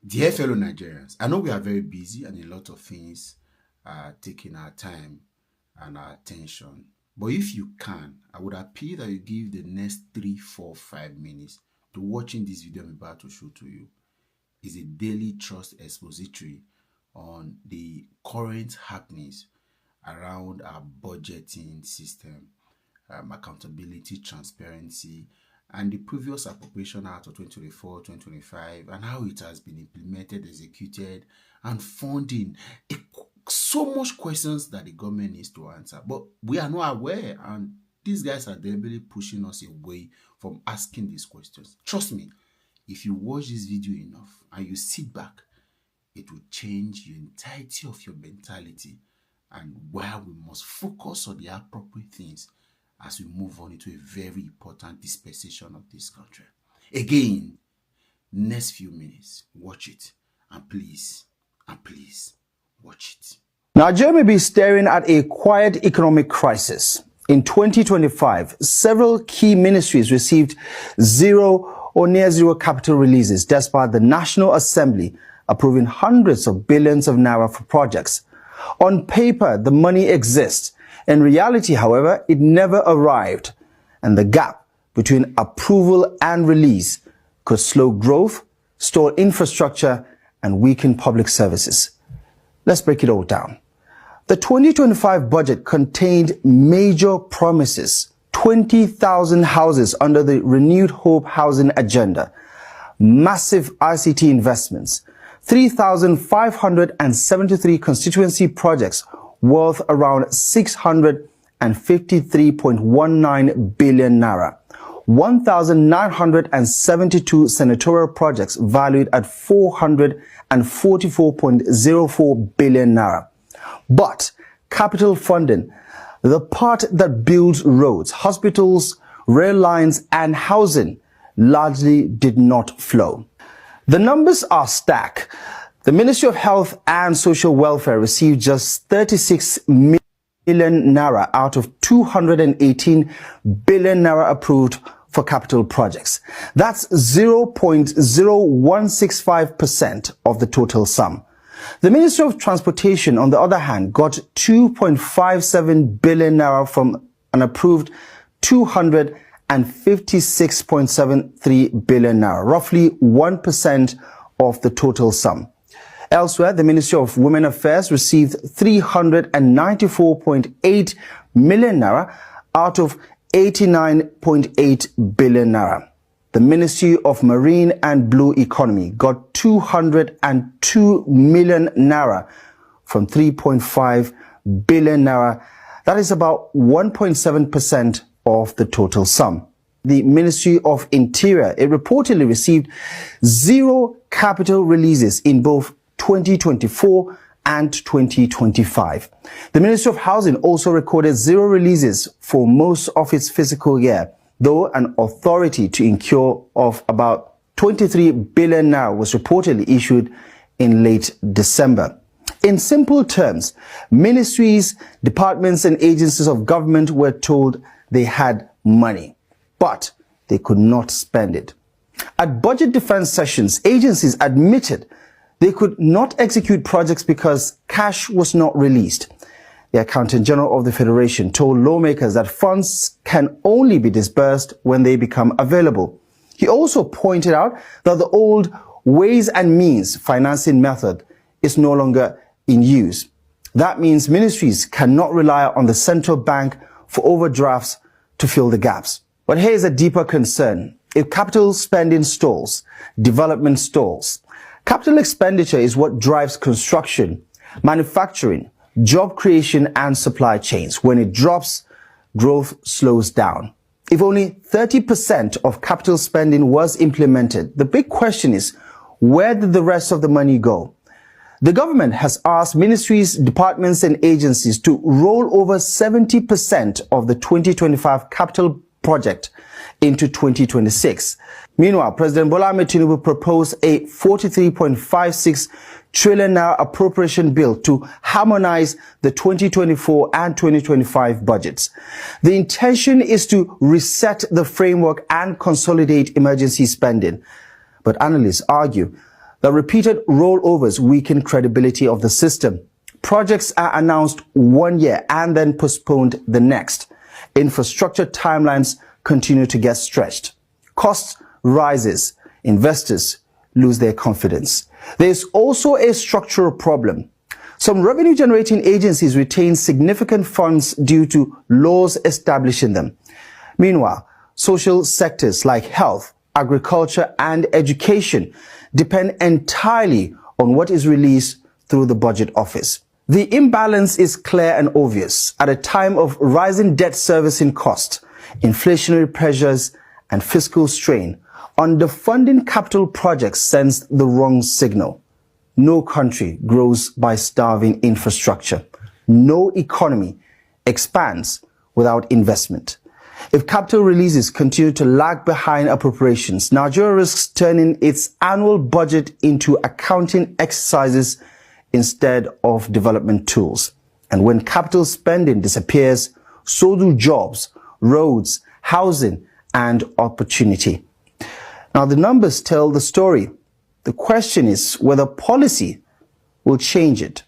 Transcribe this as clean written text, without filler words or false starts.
Dear fellow Nigerians, I know we are very busy and a lot of things are taking our time and our attention. But if you can, I would appeal that you give the next 3, 4, 5 minutes to watching this video I'm about to show to you. It's a daily trust expository on the current happenings around our budgeting system, accountability, transparency, and the previous Appropriation Act of 2024-2025 and how it has been implemented, executed, and funding. So much questions that the government needs to answer, but we are not aware, and these guys are deliberately pushing us away from asking these questions. Trust me, if you watch this video enough and you sit back, it will change the entirety of your mentality and where we must focus on the appropriate things as we move on into a very important dispensation of this country. Again, next few minutes, watch it, and please watch it. Nigeria may be staring at a quiet economic crisis. In 2025, several key ministries received zero or near zero capital releases, despite the National Assembly approving hundreds of billions of naira for projects. On paper, the money exists. In reality, however, it never arrived, and the gap between approval and release could slow growth, stall infrastructure, and weaken public services. Let's break it all down. The 2025 budget contained major promises: 20,000 houses under the Renewed Hope housing agenda, massive ICT investments, 3,573 constituency projects worth around 653.19 billion naira, 1,972 senatorial projects valued at 444.04 billion naira. But capital funding, the part that builds roads, hospitals, rail lines, and housing, largely did not flow. The numbers are stark. The Ministry of Health and Social Welfare received just 36 million naira out of 218 billion naira approved for capital projects. That's 0.0165% of the total sum. The Ministry of Transportation, on the other hand, got 2.57 billion naira from an approved 256.73 billion naira, roughly 1% of the total sum. Elsewhere, the Ministry of Women Affairs received 394.8 million naira out of 89.8 billion naira. The Ministry of Marine and Blue Economy got 202 million naira from 3.5 billion naira. That is about 1.7% of the total sum. The Ministry of Interior, it reportedly received zero capital releases in both 2024 and 2025. The Ministry of Housing also recorded zero releases for most of its fiscal year, though an authority to incur of about 23 billion naira was reportedly issued in late December. In simple terms, ministries, departments, and agencies of government were told they had money, but they could not spend it. At budget defense sessions, agencies admitted they could not execute projects because cash was not released. The Accountant General of the Federation told lawmakers that funds can only be disbursed when they become available. He also pointed out that the old ways and means financing method is no longer in use. That means ministries cannot rely on the central bank for overdrafts to fill the gaps. But here's a deeper concern. If capital spending stalls, development stalls. Capital expenditure is what drives construction, manufacturing, job creation, and supply chains. When it drops, growth slows down. If only 30% of capital spending was implemented, the big question is, where did the rest of the money go? The government has asked ministries, departments, and agencies to roll over 70% of the 2025 capital project into 2026. Meanwhile, President Bola Ahmed Tinubu proposed a 43.56 trillion naira appropriation bill to harmonize the 2024 and 2025 budgets. The intention is to reset the framework and consolidate emergency spending. But analysts argue The repeated rollovers weaken credibility of the system. Projects are announced one year and then postponed the next. Infrastructure timelines continue to get stretched. Cost rises. Investors lose their confidence. There is also a structural problem. Some revenue-generating agencies retain significant funds due to laws establishing them. Meanwhile, social sectors like health, agriculture, and education depend entirely on what is released through the budget office. The imbalance is clear and obvious at a time of rising debt servicing costs, inflationary pressures, and fiscal strain. Underfunding capital projects sends the wrong signal. No country grows by starving infrastructure. No economy expands without investment. If capital releases continue to lag behind appropriations, Nigeria risks turning its annual budget into accounting exercises instead of development tools. And when capital spending disappears, so do jobs, roads, housing, and opportunity. Now, the numbers tell the story. The question is whether policy will change it.